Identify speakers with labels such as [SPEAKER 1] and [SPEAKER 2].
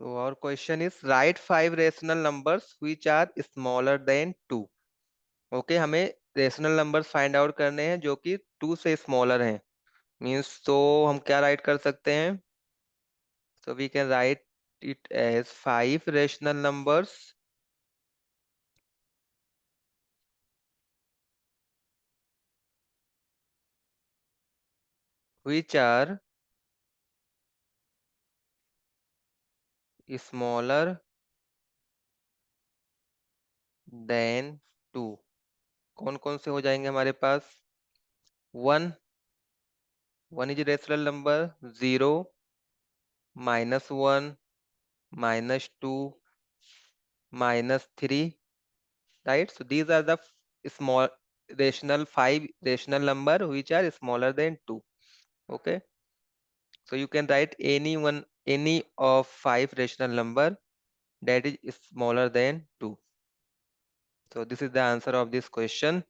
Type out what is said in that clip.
[SPEAKER 1] So our question is write 5 rational numbers which are smaller than 2. Okay हमें rational numbers find out करने हैं जो कि 2 से स्मॉलर हैं. मींस तो हम क्या राइट कर सकते हैं? So we can write it as 5 rational numbers which are smaller than 2. कौन कौन से हो जाएंगे हमारे पास? 1 1 is a rational number, 0, -1, -2, -3, right? So these are the small rational 5 rational number which are smaller than 2. Okay, so you can write any of 5 rational number that is smaller than 2. So this is the answer of this question.